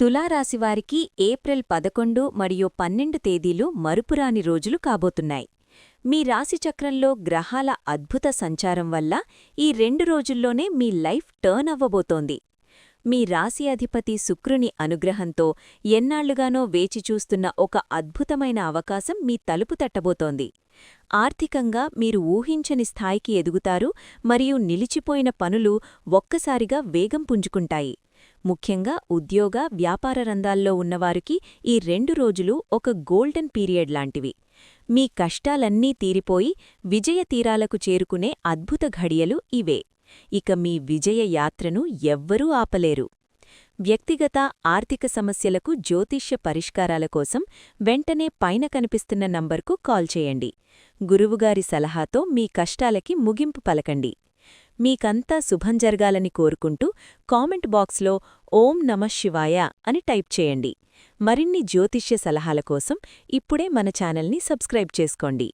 తులారాశివారికి April 11 మరియు 12 తేదీలు మరుపురాని రోజులు కాబోతున్నాయి. మీ రాశిచక్రంలో గ్రహాల అద్భుత సంచారం వల్ల ఈ 2 రోజుల్లోనే మీ లైఫ్ టర్న్ అవ్వబోతోంది. మీ రాశి అధిపతి శుక్రుని అనుగ్రహంతో ఎన్నాళ్లుగానో వేచిచూస్తున్న ఒక అద్భుతమైన అవకాశం మీ తలుపు తట్టబోతోంది. ఆర్థికంగా మీరు ఊహించని స్థాయికి ఎదుగుతారు మరియు నిలిచిపోయిన పనులు ఒక్కసారిగా వేగం పుంజుకుంటాయి. ముఖ్యంగా ఉద్యోగ, వ్యాపార రంగాల్లో ఉన్నవారికి ఈ 2 రోజులు ఒక గోల్డెన్ పీరియడ్ లాంటివి. మీ కష్టాలన్నీ తీరిపోయి విజయ తీరాలకు చేరుకునే అద్భుత ఘడియలు ఇవే. ఇక మీ విజయ యాత్రను ఎవ్వరూ ఆపలేరు. వ్యక్తిగత, ఆర్థిక సమస్యలకు జ్యోతిష్య పరిష్కారాల కోసం వెంటనే పైన కనిపిస్తున్న నంబర్కు కాల్ చేయండి. గురువుగారి సలహాతో మీ కష్టాలకి ముగింపు పలకండి. మీకంతా శుభం జరగాలని కోరుకుంటూ కామెంట్ బాక్స్లో ఓం నమః శివాయ అని టైప్ చేయండి. మరిన్ని జ్యోతిష్య సలహాల కోసం ఇప్పుడే మన ఛానల్ని సబ్స్క్రైబ్ చేసుకోండి.